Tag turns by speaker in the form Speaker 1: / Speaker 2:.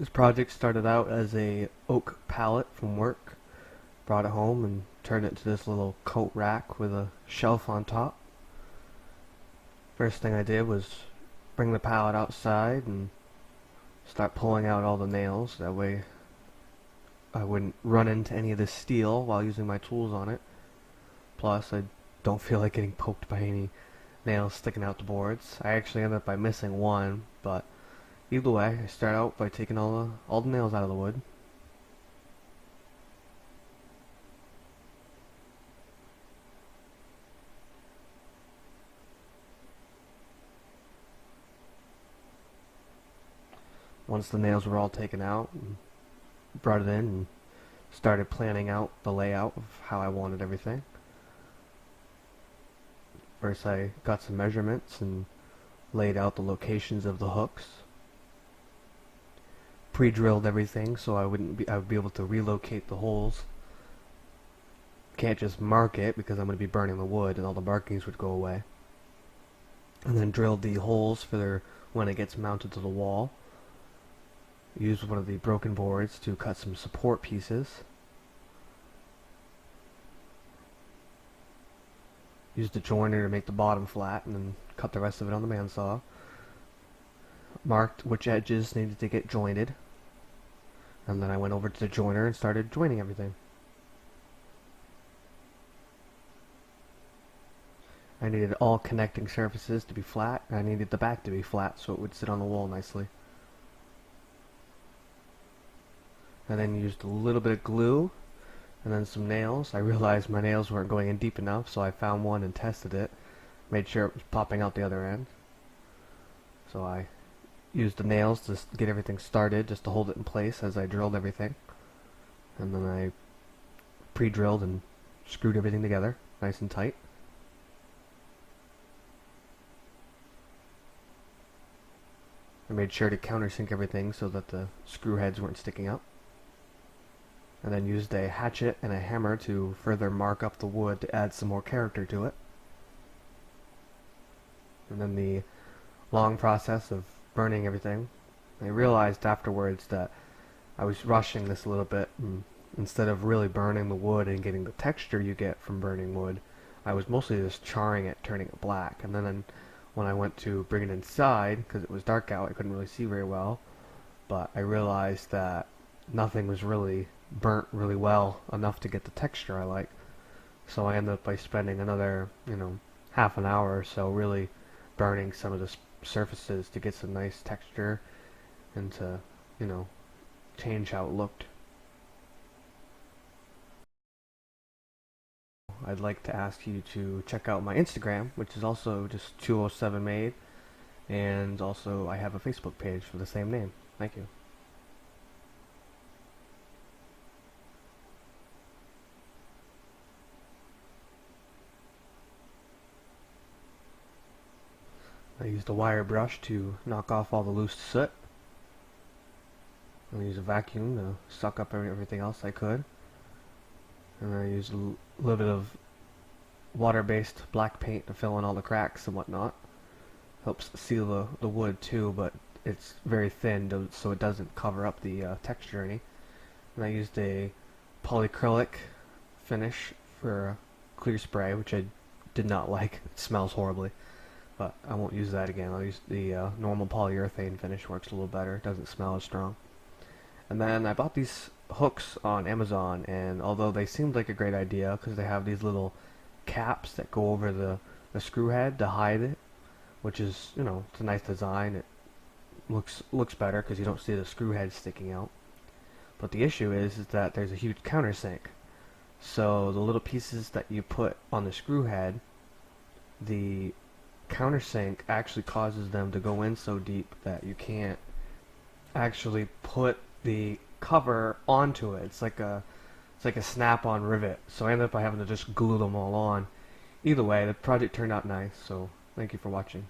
Speaker 1: This project started out as a oak pallet from work. Brought it home and turned it into this little coat rack with a shelf on top. First thing I did was bring the pallet outside and start pulling out all the nails. That way I wouldn't run into any of the steel while using my tools on it. Plus, I don't feel like getting poked by any nails sticking out the boards. I actually ended up by missing one, but either way, I start out by taking all the nails out of the wood. Once the nails were all taken out, brought it in and started planning out the layout of how I wanted everything. First I got some measurements and laid out the locations of the hooks. Pre-drilled everything so I would be able to relocate the holes. Can't just mark it because I'm going to be burning the wood and all the markings would go away. And then drilled the holes for when it gets mounted to the wall. Used one of the broken boards to cut some support pieces. Used a joiner to make the bottom flat and then cut the rest of it on the bandsaw. Marked which edges needed to get jointed. And then I went over to the joiner and started joining everything. I needed all connecting surfaces to be flat, and I needed the back to be flat so it would sit on the wall nicely. I then used a little bit of glue and then some nails. I realized my nails weren't going in deep enough, so I found one and tested it. Made sure it was popping out the other end. So I used the nails to get everything started, just to hold it in place as I drilled everything. And then I pre-drilled and screwed everything together, nice and tight. I made sure to countersink everything so that the screw heads weren't sticking up. And then used a hatchet and a hammer to further mark up the wood to add some more character to it. And then the long process of burning everything. I realized afterwards that I was rushing this a little bit, and instead of really burning the wood and getting the texture you get from burning wood, I was mostly just charring it, turning it black. And then when I went to bring it inside, because it was dark out, I couldn't really see very well, but I realized that nothing was really burnt really well enough to get the texture I like. So I ended up by spending another, half an hour or so really burning some of the surfaces to get some nice texture and to, change how it looked. I'd like to ask you to check out my Instagram, which is also just 207 made, and also I have a Facebook page for the same name. Thank you. I used a wire brush to knock off all the loose soot. I used a vacuum to suck up everything else I could. And I used a little bit of water-based black paint to fill in all the cracks and whatnot. Helps seal the wood too, but it's very thin so it doesn't cover up the texture any. And I used a polyacrylic finish for clear spray, which I did not like. It smells horribly. But I won't use that again. I'll use the normal polyurethane finish. Works a little better. Doesn't smell as strong. And then I bought these hooks on Amazon, and although they seemed like a great idea because they have these little caps that go over the screw head to hide it, which is, it's a nice design. It looks better because you don't see the screw head sticking out. But the issue is that there's a huge countersink. So the little pieces that you put on the screw head, the countersink actually causes them to go in so deep that you can't actually put the cover onto it. It's like a snap-on rivet. So I ended up by having to just glue them all on. Either way, the project turned out nice. So thank you for watching.